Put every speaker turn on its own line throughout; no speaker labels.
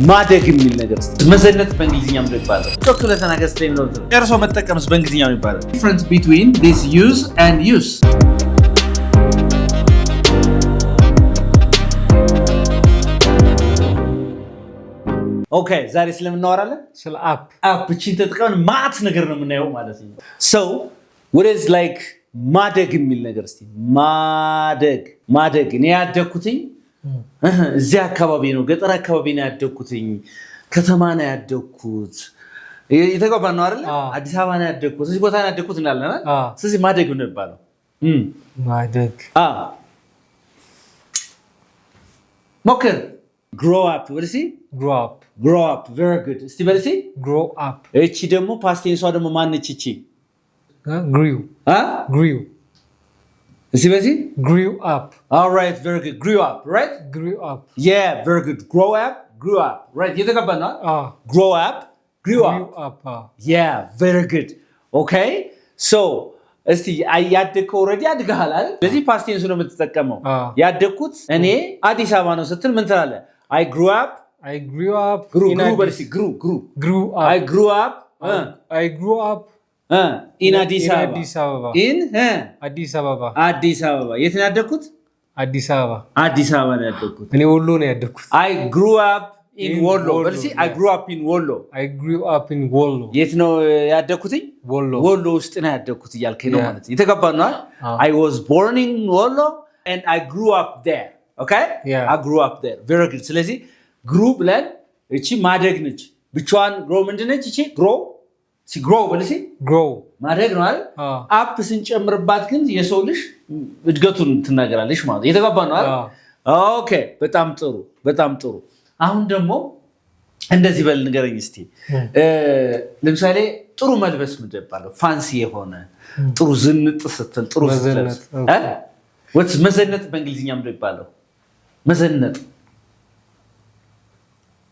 ማደግ የሚል ነገር መዘነት በእንግሊዝኛ ምንድን ይባላል? ጮክ ብለህ ተናገር ስትለኝ ነው ጨርሶ መጠቀምስ በእንግሊዝኛ ምን ይባላል?
Difference between this use and use.
ኦኬ ዛሬ ስለምን እናወራለን?
ስለ
አፕ እቺን ተጠቅመን ማት ነገር ነው የምናየው ማለት ነው። so what is like ማደግ የሚል ነገር እስቲ ማደግ እኔ ያደኩትኝ እዚህ አካባቢ ነው፣ ገጠር አካባቢ ነው ያደኩትኝ፣ ከተማ ነው ያደኩት። የተገባ ነው አይደል? አዲስ አበባ ነው ያደኩት፣ እዚህ ቦታ ነው ያደኩት እንላለን አይደል? ስለዚህ ማደግ ነው የሚባለው።
ማደግ
ሞክር። grow up ወደ ሲ grow up very good። እስቲ በል ሲ
grow up።
እቺ ደግሞ ፓስት ቴንሷ ደግሞ ማነች? እቺ grew እስቲ በል ሲ
grew up።
all right very good grew up right
grew up
yeah very good grew up right የተገባ ነው grow up grew up yeah very good okay so እስቲ ያደከው already አድገሃል አይደል? ስለዚህ ፓስት ቴንስ ነው የምትጠቀመው። ያደኩት እኔ አዲስ አበባ ነው ስትል ምን ትላለህ? I grew up
grew up
in Addis Ababa in
አዲስ አበባ
የት ነው ያደኩት?
አዲስ አበባ
ነው ያደኩት።
እኔ ወሎ ነው ያደኩት።
I grew up in Wollo በልሲ I grew up in Wollo የት ነው ያደኩትኝ? ወሎ ውስጥ ነው ያደኩት እያልከኝ ነው ማለት ነው። የተገባን ነው። I was born in Wollo and I grew up there okay I grew up there very good። ስለዚህ grew ብለን እቺ ማደግ ነች ብቻዋን። grow ምንድነች? እቺ grow በልሲ
grow
ማደግ ነው አይደል? አፕ ስንጨምርባት ግን የሰው ልጅ እድገቱን ትናገራለች ማለት ነው። የተገባን ነው አይደል? ኦኬ በጣም ጥሩ አሁን ደግሞ እንደዚህ በል ንገረኝ እስቲ። ለምሳሌ ጥሩ መልበስ ምንድን ይባላል? ፋንሲ የሆነ ጥሩ ዝንጥ ስትል ጥሩ ስትለብስ መዘነጥ በእንግሊዝኛ ምንድን ይባላል? መዘነጥ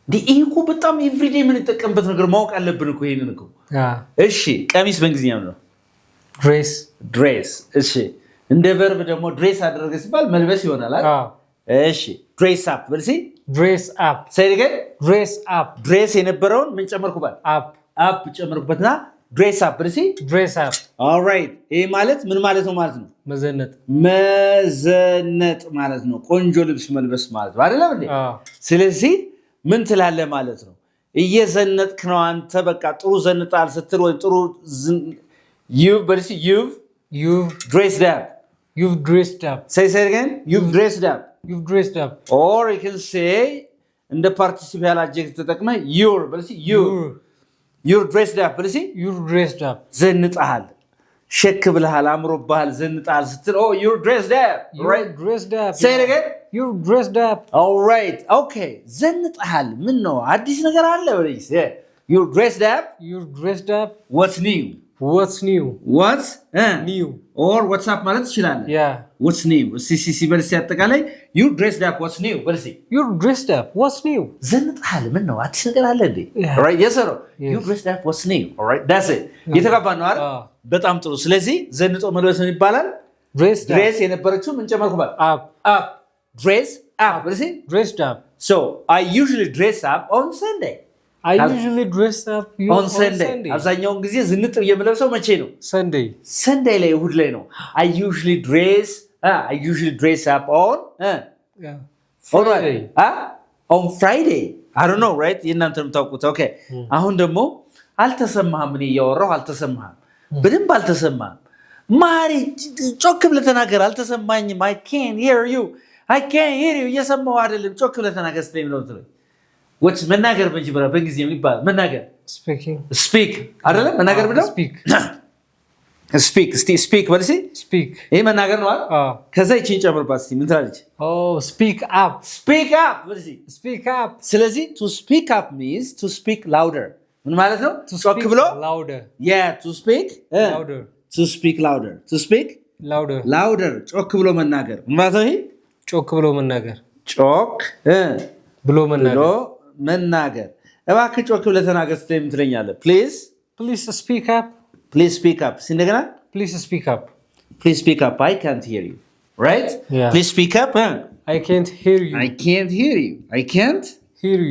ይህ እኮ በጣም ኤቭሪዴ የምንጠቀምበት ነገር ማወቅ አለብን እኮ ይሄንን እኮ። እሺ ቀሚስ በእንግሊዝኛ ምንድን ነው? ድሬስ። እሺ እንደ ቨርብ ደግሞ ድሬስ አደረገ ሲባል መልበስ ይሆናል አይደል? እሺ ድሬስ አፕ በልሲ
dress up
say it again
dress
የነበረውን ምን ጨመርኩበት? አፕ ጨመርኩበትና dress up በልሲ
dress up
all right ይሄ ማለት ምን ማለት ነው ማለት ነው? መዘነጥ ማለት ነው። ቆንጆ ልብስ መልበስ ማለት ነው አይደለም እንዴ? ስለዚህ ምን ትላለህ ማለት ነው? እየዘነጥክ ነው አንተ፣ በቃ ጥሩ ዘንጣል ስትል ወይ ጥሩ you've በልሲ you've dressed up say it again you've dressed up or you can say እንደ participial adjective ተጠቅመህ you're በልሲ you're dressed up በልሲ ዘንጣል፣ ሸክ ብለሃል፣ አምሮብሃል፣ ዘንጣል ስትል oh you're dressed up right say it again
you're dressed up
all right okay ዘንጣል ምን ነው አዲስ ነገር አለ በልሲ you're dressed up what's new or what's up ማለት ትችላለህ። what's new ሲሲ በልሲ አጠቃላይ you dressed up what's new በልሲ ዘንጣል ምን ነው አዲስ ነገር አለ እንዴ? right yes sir you dressed up what's new all right that's it የተጋባን ነው አይደል? በጣም ጥሩ። ስለዚህ ዘንጦ መልበስ ምን ይባላል? ድሬስ የነበረችው ምን ጨመርኩባት? up dress up በልሲ
dressed up
so I usually dress up on Sunday on Sunday አብዛኛውን ጊዜ ዝንጥ የምለብሰው መቼ ነው? Sunday ላይ እሁድ ላይ ነው። I usually dress up on Friday I don't know right የእናንተ የምታውቁት okay አሁን ደግሞ አልተሰማህም። እኔ እያወራሁ አልተሰማህም፣ በደንብ አልተሰማህም። ማሪ ጮክ ብለህ ተናገር። አልተሰማኝም I can't hear you እየሰማሁ አይደለም፣ ጮክ ብለህ ተናገር ስትለኝ ነው ትለኝ ወት መናገር በእንግሊዝኛ በእንግሊዝኛ ምን ይባላል? መናገር ስፒክ አይደለም መናገር ብለው ስፒክ በልሲ ይሄ መናገር ነው አይደል? ከዛ ይቺን ጨምርባት እስቲ ምን ትላለች?
speak up
በልሲ ስለዚህ to speak up means to speak louder ምን ማለት ነው? ጮክ ብሎ yeah to speak louder ጮክ ብሎ መናገር ምን ማለት ነው? ይሄ
ጮክ ብሎ መናገር እባክህ ጮክ ብለህ ተናገር ስትለኝ ምን ትለኛለህ? please speak up
እንደገና
please speak up
I can't hear you right please speak up
I can't hear you hear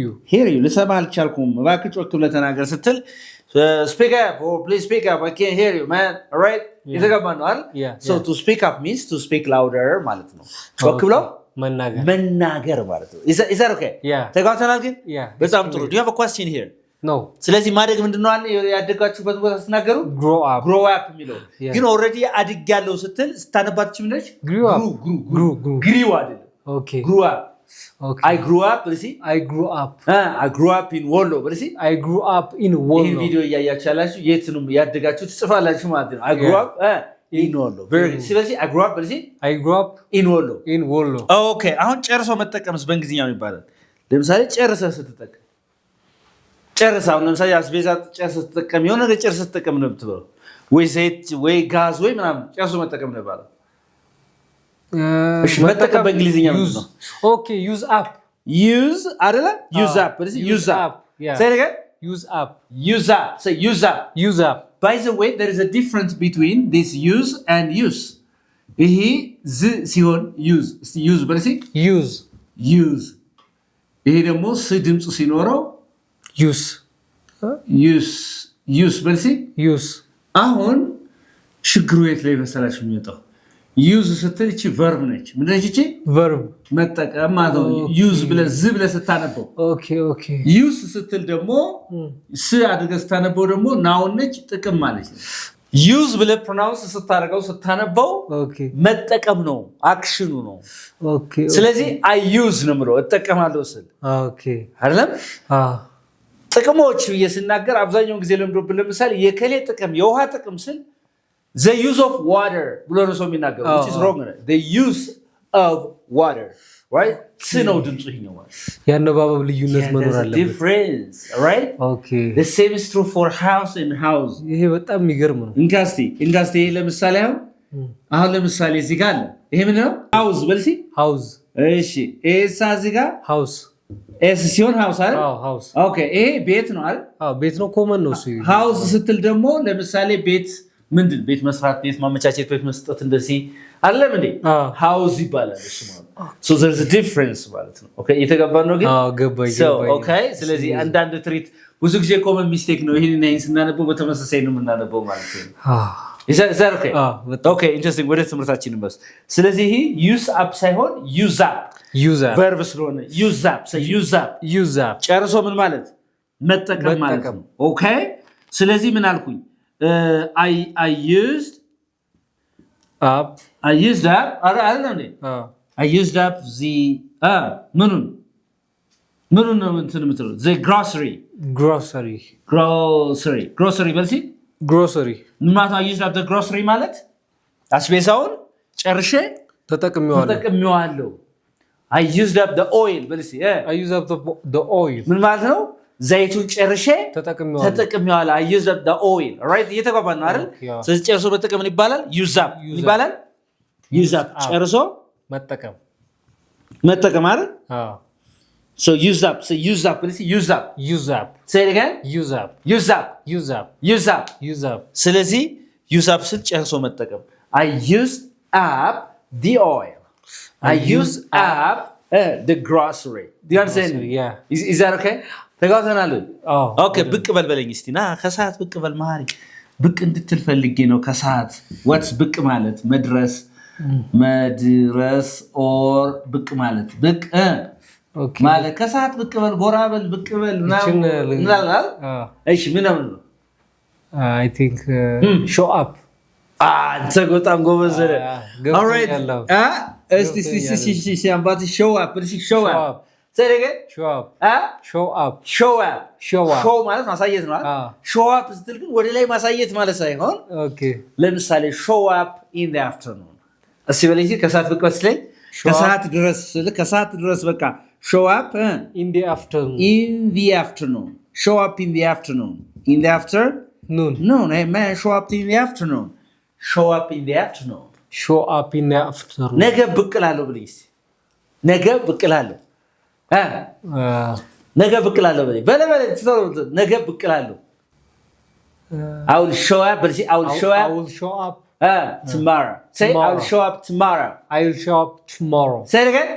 you ልሰማ አልቻልኩም እባክህ ጮክ ብለህ ተናገር ስትል speak up or please speak up I can't hear you man all right የተገባ ነው አይደል so to speak up means to speak louder ማለት ነው ጮክ ብሎ መናገር ማለት ነው is that okay ተጋብተናል ግን በጣም ጥሩ do you have a question here
no
ስለዚህ ማደግ ምንድነው አለ ያደጋችሁበት ቦታ ተናገሩ grow up የሚለው ግን already አድጋለሁ ስትል ስታነባትች ምንድነች
grew
አይደል
okay
grew up okay I grew up
I grew up
I grew up in Wollo
I grew up in Wollo
ይሄን ቪዲዮ ያያቻላችሁ የት ነው ያደጋችሁት ጽፋላችሁ ማለት ነው I grew up in Wollo very good ስለዚህ I grew up in Wollo okay አሁን ጨርሶ መጠቀምስ በእንግሊዝኛው ይባላል ለምሳሌ ጨርሰህ ስትጠቀም ጨርሰው ለምሳሌ አስቤዛ ጨርሰህ ስትጠቀም የሆነ ነገር ጨርሰህ ስትጠቀም ነው የምትበለው ወይ ዘይት ወይ ጋዝ ወይ ምናምን ጨርሶ መጠቀም ነው ይባላል እሺ መጠቀም በእንግሊዝኛ ምንድን ነው
okay use up
አይደለ use up say it again say use up by the way there is a difference between this use and use ይሄ ዝ ሲሆን use በለሲ use ይሄ ደግሞ ስ ድምጽ ሲኖረው use በለሲ አሁን ችግሩ የት ላይ መሰላችሁ የሚመጣው use ስትል እቺ verb ነች ምንድነች እቺ
verb
መጠቀም ማለት ነው use ብለህ ዝ ብለህ ስታነበው
okay
use ስትል ደግሞ ስ አድርገህ ስታነበው ደግሞ noun ነች ጥቅም ማለት ነው use ብለህ pronounce ስታደርገው ስታነበው መጠቀም ነው አክሽኑ ነው ስለዚህ I use ነው የምለው እጠቀማለሁ ስል አይደለም ጥቅሞች እየስናገር አብዛኛው ጊዜ ለምዶብን ለምሳሌ የከሌ ጥቅም የውሃ ጥቅም ስል the use of water ብሎ ነው ሰው የሚናገረው which is wrong the use of water right ስነው ድምጹ ይሄኛው ማለት
ያነባበብ ልዩነት መኖር አለበት
difference right
okay
the same is true for house and house
ይሄ በጣም የሚገርም ነው
እንጋስቲ ለምሳሌ አሁን ለምሳሌ እዚህ ጋር አለ ይሄ ምን ነው house በልሲ
house
እሺ ኤሳ እዚህ ጋር
house
ኤስ ሲሆን house አይደል
house
okay ይሄ ቤት ነው አይደል
ቤት ነው ኮመን ነው እሱ
house ስትል ደግሞ ለምሳሌ ቤት ምንድን ቤት መስራት ቤት ማመቻቸት ቤት መስጠት እንደዚህ አይደለም እንዴ house ይባላል እሱ ማለት so there is a difference ማለት ነው okay የተገባ ነው ግን
ገባኝ
okay ስለዚህ አንዳንድ ትሪት ብዙ ጊዜ ኮመን ሚስቴክ ነው ይሄን ስናነበው በተመሳሳይ ነው የምናነበው ማለት ነው is that okay okay interesting ወደ ትምህርታችን እንበስ ስለዚህ ይሄ use up ሳይሆን use up verb ስለሆነ use up say use up ጨርሶ ምን ማለት መጠቀም ማለት ነው okay ስለዚህ ምን አልኩኝ I used up I used up the ምኑን ነው እንትን የምትለው the grocery በልሲ
grocery
ማለት I used up the grocery ማለት አስቤዛውን ጨርሼ ተጠቅሜዋለሁ I used up the oil በልሲ
I used up the oil
ምን ማለት ነው ዘይቱን ጨርሼ ተጠቅሜዋለሁ I used up the oil right እየተጓባን ነው አይደል ስለዚህ ጨርሶ መጠቀም ይባላል use up ይባላል use up ጨርሶ መጠቀም አይደል so use up use up say it again use up ስለዚህ use up ስል ጨርሶ መጠቀም I used up the oil I used up the grocery do you understand is that okay ተጋውተናል ኦኬ ብቅ በልበለኝ እስቲ ና ከሰዓት ብቅ በል ማሪ ብቅ እንድትል ፈልጌ ነው ከሰዓት what's ብቅ ማለት መድረስ or ብቅ ማለት ብቅ ማለት ከሰዓት ብቅ በል ጎራ በል ብቅ በል ምናምን እሺ ምን ነው
I think show up
አንተ በጣም ጎበዝ ነህ all right እስቲ አምባቲ show up say it again show up show ማለት ማሳየት ነው show up ስትል ግን ወደ ላይ ማሳየት ማለት ሳይሆን ለምሳሌ show up in the afternoon እሺ በለኝ ከሰዓት ብቅ በስለኝ ከሰዓት ድረስ በቃ show up
in the afternoon
show up in the afternoon no man show up in the afternoon ነገ ብቅ እላለሁ ብለኝ ነገ ብቅ እላለሁ ነገ ብቅ እላለሁ በለ ነገ ብቅ እላለሁ I will show up tomorrow say I will show up tomorrow
say it again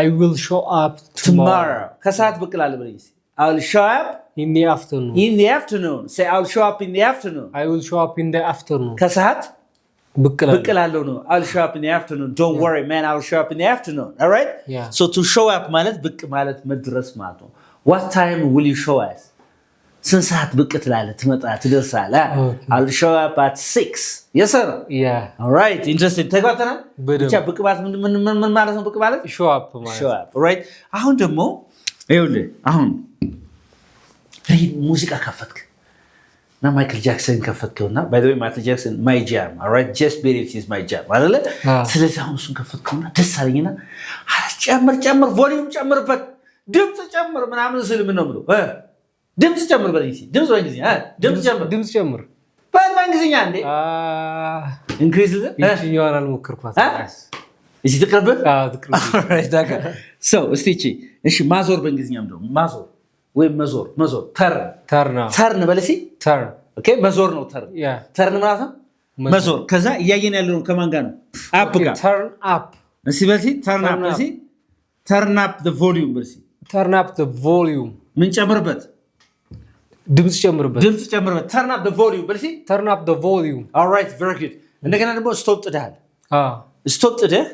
I will show up tomorrow.
ከሰዓት ብቅ እላለሁ በለኝ እስኪ I will show up
in the afternoon.
in the afternoon. Say I will show up in the afternoon.
I will show up in the afternoon.
ከሰዓት
ብቅ እላለሁ
ነው I will show up in the afternoon. Don't worry man, I will show up in the afternoon. All right?
Yeah.
So to show up ማለት ብቅ ማለት መድረስ ማለት ነው. What time will you show us? ስንት ሰዓት ብቅ ትላለህ ትደርሳለህ? I'll show up at 6. Yes sir?
Yeah.
All right. Interesting. ተግባብተናል? ብቻ ብቅ ማለት ምን ማለት ነው? ብቅ ማለት
show up ማለት
show up. All right? አሁን ደግሞ ይኸውልህ አሁን ሙዚቃ ከፈትክ እና ማይክል ጃክሰን ከፈትከውና by the way ማይክል ጃክሰን my jam. All right? Just beat it is my jam. አይደለ? ስለዚህ አሁን እሱን ከፈትከውና ደስ አለኝና ጨምር ቮሊዩም ጨምርበት ድምጽ ጨምር ምናምን ስል ምን ነው ብሎ ድምጽ ጨምር በለኝ እስኪ ድምጽ በእንግሊዝኛ ድምጽ ጨምር በእንግሊዝኛ እንዴ ኢንክሪዝ
እቺኛዋን አልሞከርኳት
እሺ ትቅርብ ሰው እሺ ማዞር በእንግሊዝኛም ደግሞ ማዞር ወይም መዞር ተርን በለሲ ኦኬ መዞር ነው ተርን ማለት ነው መዞር ከዛ እያየን ያለው ከማን ጋር ነው አፕ ጋር
turn up
እሺ በለሲ turn up በለሲ turn up the volume በለሲ
turn up the volume
ምን ጨምርበት
ድምጽ ጨምርበት
turn up the volume በለሲ
turn up the volume
all right very good እንደገና ደግሞ ስቶፕ ጥደሃል ስቶፕ ጥደህ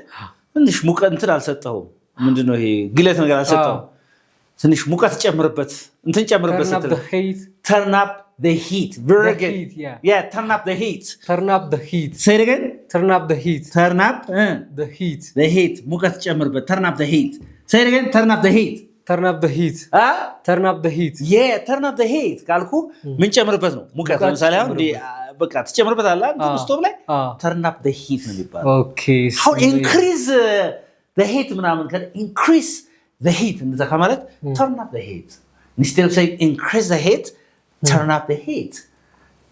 ትንሽ ሙቀት እንትን አልሰጠኸውም ምንድነው ይሄ ግለት ነገር አልሰጠኸውም ትንሽ ሙቀት ጨምርበት እንትን ጨምርበት ስትል turn up the heat very good yeah turn up the heat say it again
turn up the heat
the heat ሙቀት ጨምርበት turn up the heat say it again turn up the heat
turn up the heat
yeah turn up the heat ካልኩ ምን ጨምርበት ነው ሙቀት ለምሳሌ አሁን በቃ ትጨምርበታለህ አንተ ስቶቭ ላይ turn up the heat ነው የሚባለው
okay
how increase the heat ምናምን increase the heat እንደዛ ከማለት turn up the heat instead of saying increase the heat turn up the heat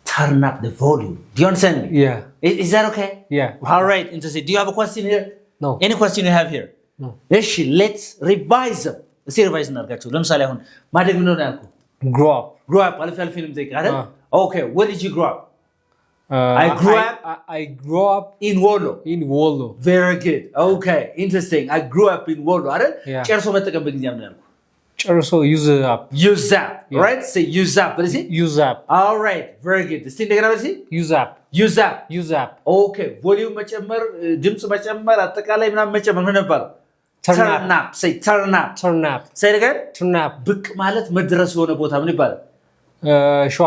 turn up the volume do you understand me
yeah
is that okay
yeah
all right interesting do you have a question here
no
any question you have here
no
let's revise them revise እናርጋቸው ለምሳሌ አሁን ማደግ ምን ነው ያልኩ grow up አልፍ ፊልም ጠይቅ አይደል okay where did you grow up
I grew up
in Wolo very good okay interesting I grew up in Wolo አይደል ጨርሶ መጠቀም በእንግሊዝኛ ምን ያልኩ
ጨርሶ use up
right say use up በለሲ
use up
all right very good እስቲ እንደገና በለሲ use up okay volume መጨመር ድምጽ መጨመር አጠቃላይ ምናምን መጨመር ምን ነበር turn up say turn up say it again
turn up
ብቅ ማለት መድረስ የሆነ ቦታ ምን ይባላል
show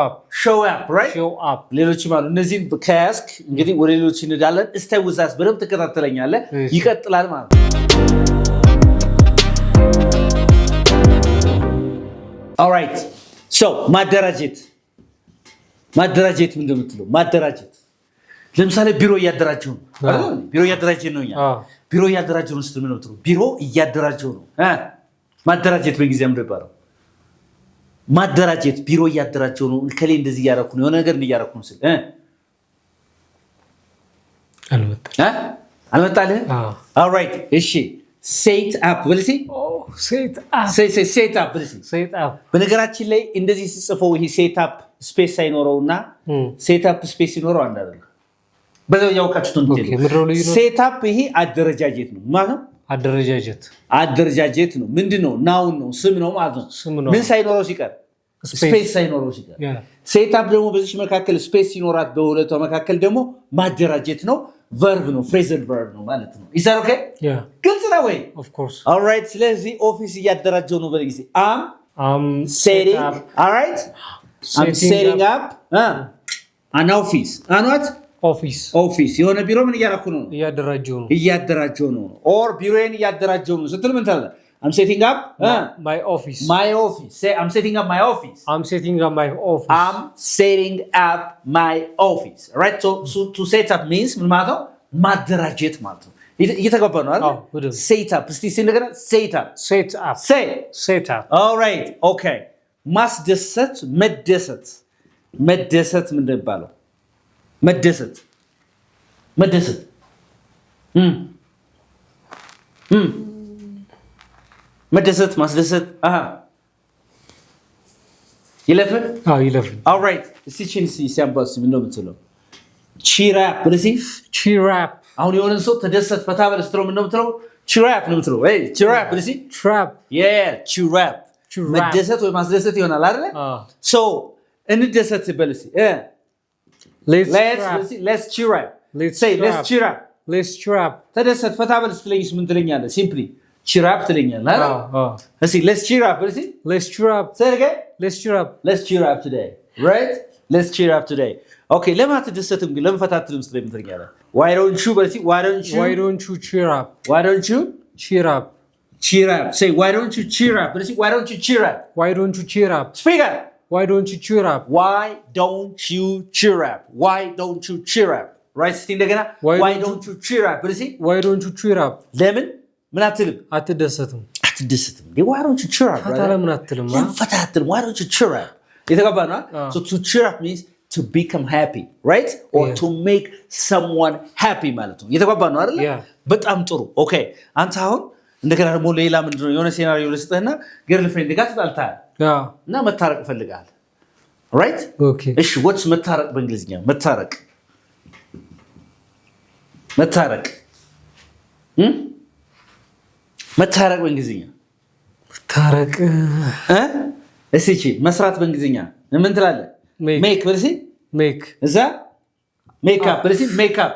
up right
show up ሌሎች ማለት እነዚህን ከያዝክ እንግዲህ ወደ ሌሎች እንዳለን stay with us በደንብ ተከታተለኛለህ ይቀጥላል ማለት ነው all right so ማደራጀት ምንድነው የምትለው ማደራጀት ለምሳሌ ቢሮ እያደራጀው ነው አይደል ቢሮ እያደራጀው ነው ቢሮ እያደራጀው ነው ስትል ምን ነው የምትለው ቢሮ እያደራጀው ነው ማደራጀት በእንግሊዝኛ ምንድነው ይባላል ማደራጀት ቢሮ እያደራጀው ነው ከሌ እንደዚህ ያረኩ ነው የሆነ ነገር እያረኩ ነው ስል አልመጣልህ all right እሺ set up በልሲ set up በልሲ በነገራችን ላይ እንደዚህ ሲጽፈው ይሄ set up ስፔስ ሳይኖረውና set up ስፔስ ሲኖረው አንድ አይደለም በዛው ያውቃችሁት እንዴ set up ይሄ አደረጃጀት ነው ማለት ነው አደረጃጀት ነው ምንድነው ናውን ነው ስም ነው ማለት ነው ምን ሳይኖረው ሲቀር ስፔስ ሳይኖረው ሲቀር set up ደግሞ በዚህ መካከል ስፔስ ሲኖራት በሁለቱ መካከል ደግሞ ማደራጀት ነው verb ነው phrasal verb ነው ማለት ነው is that okay ግልጽ ነው ወይ
of course
all right ስለዚህ ኦፊስ እያደራጀው ነው በለጊዜ I'm setting all right I'm setting up an office what office የሆነ ቢሮ ምን እያደረኩ ነው እያደራጀው ነው or ቢሮዬን እያደራጀው ነው ስትል ምን ታለ I'm setting up
my office
say I'm setting up my office
I'm setting up my office
right so to set up means ምን ማለት ነው ማደራጀት ማለት ነው እየተገባ ነው አይደል set up እስቲ ሲነገር set up all right okay ማስደሰት መደሰት ምን እንደሚባለው መደሰት ማስደሰት ይለፍ all right ሲችን ሲያምባስ ምን ነው የምትለው cheer up
cheer up
አሁን የሆነ ሰው ተደሰት ፈታ በል ስትለው ምን ነው የምትለው cheer up ነው የምትለው ወይ cheer up ብለሲ
trap
cheer up መደሰት ወይ ማስደሰት ይሆናል አይደል so እንደሰት በለሲ let's cheer up let's cheer up ተደሰት ፈታ በል ስትለኝስ ምን ትለኛለህ simply cheer up ትለኛለህ አይደል እሺ let's cheer up በለሲ
let's cheer up
say it again
let's cheer up
today right let's cheer up today okay ለምን አትደሰትም ግን ለምን ፈታ አትልም ስትለኝ ምን ትለኛለህ why don't you በለሲ
why don't you cheer up
why don't you
cheer up
say why don't you cheer up በለሲ why don't you cheer up
why don't you cheer up
speak up
why don't you cheer up
why don't you cheer up why don't you cheer up right ስቲ እንደገና why don't you cheer up በለሲ
why don't you cheer up
ለምን ምን አትልም
አትደሰትም
why don't you cheer up
ፈታ ለምን አትልም
ፈታ አትልም why don't you cheer up የተገባና so to cheer up means to become happy right or to make someone happy ማለት ነው የተገባና አይደል በጣም ጥሩ ኦኬ አንተ አሁን እንደገና ደግሞ ሌላ ምንድነው የሆነ ሴናሪዮ ልስጥህና ገርል ፍሬንድ ጋር ተጣልተሃል እና መታረቅ ፈልጋል right
okay
እሺ what's መታረቅ በእንግሊዝኛ መታረቅ በእንግሊዝኛ
መታረቅ
እሺ መስራት በእንግሊዝኛ ምን ትላለህ make በልሲ
make
እዛ make up በልሲ make up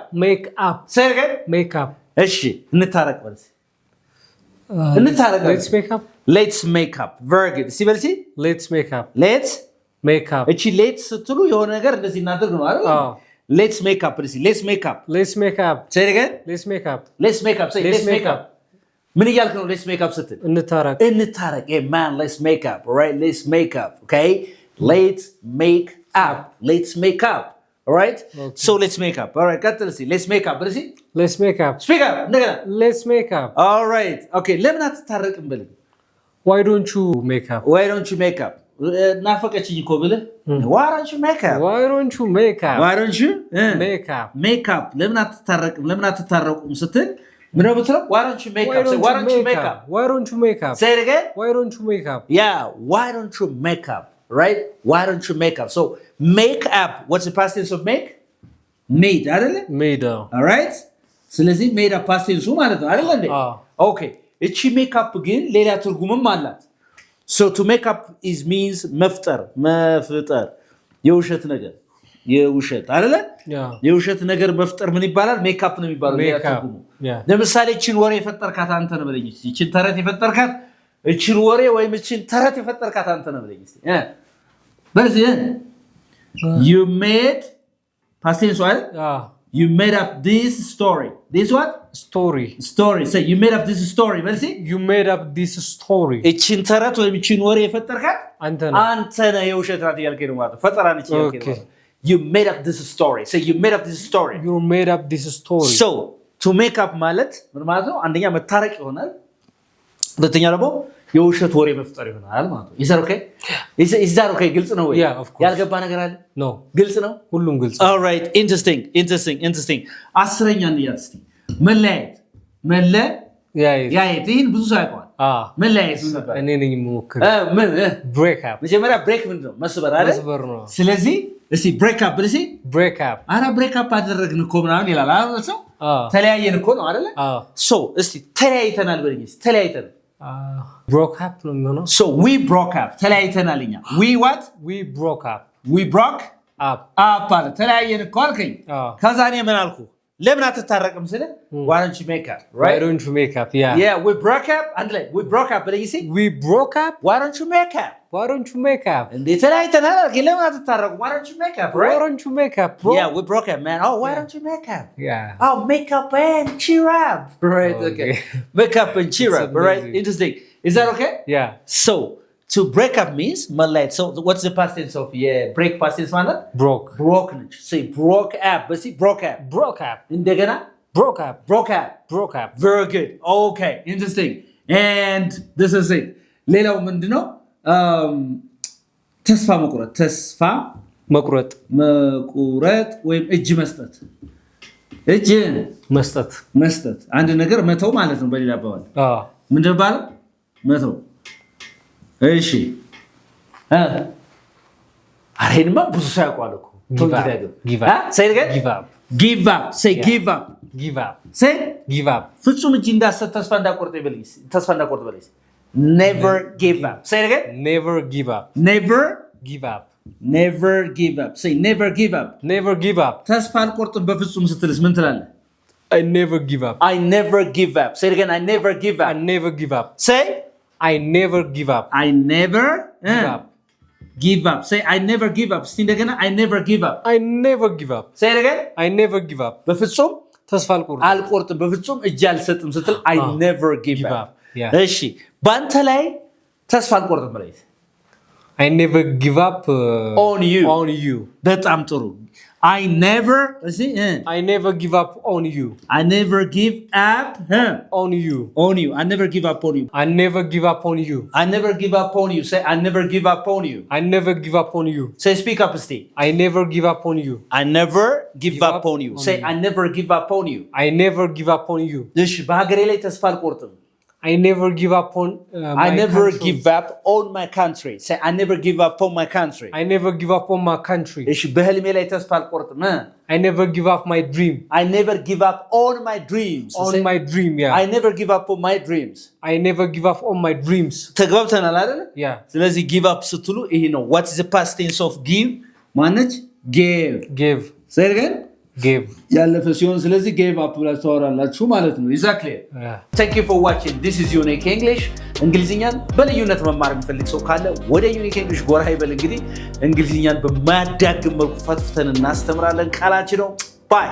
say again
make up
እሺ እንታረቅ በልሲ let's make up very good እሺ በልሲ
let's make up
እቺ let's ስትሉ የሆነ ነገር እንደዚህ እናድርግ ነው አይደል let's make up በልሲ let's make up say again
let's make up
say let's make up ምን እያልክ ነው let's make up ስትል እንታረቅ yeah man let's make up all right let's make up okay let's make up all right so let's make up all right ቀጥል እስቲ let's make up በልሲ
let's make up
speak up እንደገና
let's make up
all right okay ለምን አትታረቅም በል
why don't you make up ናፈቀችኝ እኮ ብለህ why don't you make up ለምን አትታረቅም ለምን አትታረቁም ስትል ምን ነው ብትለው why don't you make up say why don't you make up
say it again
why don't you make up
yeah why don't you make up right why don't you make up so make up what's the past tense of make made አይደለ
made
all right ስለዚህ made up past tense ማለት ነው አይደለ እንዴ okay እቺ make up ግን ሌላ ትርጉምም አላት so to make up is means መፍጠር የውሸት ነገር አይደለ የውሸት ነገር መፍጠር ምን ይባላል make up ነው የሚባለው ሌላ ትርጉሙ ለምሳሌ እቺን ወሬ የፈጠርካት አንተ ነህ በለኝ እቺን ተረት የፈጠርካት እቺን ወሬ ወይም እቺን ተረት የፈጠርካት አንተ ነህ በለኝ እስቲ በዚህ you made past tense right you made up this story this what
story
say you made up this story በዚህ
you made up this story
እቺን ተረት ወይም እቺን ወሬ የፈጠርካት አንተ ነህ የውሸት ናት ያልከኝ ነው ማለት ፈጠራ ነች ያልከኝ ነው you made up this story say you made up this story so to make up ማለት ምን ማለት ነው አንደኛ መታረቅ ይሆናል ሁለተኛ ደግሞ የውሸት ወሬ መፍጠር ይሆናል ማለት ነው is that okay ግልጽ ነው ወይ ያልገባ ነገር አለ
no
ግልጽ ነው
ሁሉም ግልጽ
all right interesting አስረኛ እንያዝ እስቲ መለያየት ይሄን ብዙ ሰው ያውቀዋል መለያየት ምን ነበር
እኔ ነኝ የምሞክር break up
መጀመሪያ break ምንድን ነው መስበር አይደል ስለዚህ እስቲ break up ብለሲ አራ break up አደረግን እኮ ምናምን ይላል አይደል ሰው ተለያየን እኮ ነው አይደል so እስቲ ተለያይተናል በለኝ እስቲ ተለያይተናል
broke up ነው የሚሆነው
so we broke up ተለያይተናል እኛ we broke up አለ ተለያየን እኮ አልከኝ ከዛ እኔ ምን አልኩ ለምን አትታረቅም ስለ why don't you make up right yeah we broke up and like we broke up but you see
we broke up
why don't you make up እንዴ ተለያይተናል አልከኝ ለምን አትታረቁም why don't you make up right
why don't you make up bro
yeah we broke up man oh why don't you make up
yeah
oh make up and cheer up right okay make up and cheer up right interesting is that okay
yeah
so to break up means malet so what's the past tense of break past tense ማለት broke say broke up but see broke up እንደገና
broke up
very good okay interesting and this is it ሌላው ምንድነው ተስፋ መቁረጥ ወይም እጅ መስጠት አንድ ነገር መተው ማለት ነው በሌላ አባባል ምንድነው ባለው መተው እሺ አሬንማ ብዙ ሰው ያውቃል እኮ
give up
give up say give up
give up
say
give up
ፍጹም እጅ እንዳሰጥ ተስፋ እንዳቆርጥ በልስ never give up say it again
never give up
never
give up
never give up say never give up
never give up
ተስፋ አልቆርጥም በፍጹም ስትልስ ምን ትላለህ
I never give up
I never give up say it again I never give up
I never give up
say
I never give up
I never
give up
give up say I never give up እስቲ እንደገና I never give up
I never give up
say it again
I never give up
በፍጹም
ተስፋ
አልቆርጥም በፍጹም እጅ አልሰጥም ስትል I never give up እሺ ባንተ ላይ ተስፋ አልቆርጥም ማለት
I never give up
on you በጣም ጥሩ I never
give up on you
I never give up
on you
I never give up on you
I never give up on you
I never give up on you say I never give up on you
I never give up on you
say speak up stay
I never give up on you
I never give up on you say I never give up on you
I never give up on you
እሺ በሀገሬ ላይ ተስፋ አልቆርጥም
I never give up on
I never give up on my country say I never give up on my country
I never give up on my country
እሺ በህልሜ ላይ ተስፋ አልቆርጥም
I never give up my dream
I never give up on my dreams
on my dream yeah
I never give up on my dreams
I never give up on my dreams
ተግባብተናል አይደል
yeah
ስለዚህ give up ስትሉ ይሄ ነው what is the past tense of give ማነች gave say it again
gave
ያለፈ ሲሆን ስለዚህ gave up ብላችሁ ታወራላችሁ ማለት ነው exactly thank you for watching this is Unique English እንግሊዝኛን በልዩነት መማር የሚፈልግ ሰው ካለ ወደ Unique English ጎራ ይበል እንግዲህ እንግሊዝኛን በማያዳግም መልኩ ፈትፍተን እናስተምራለን ቃላችን ነው bye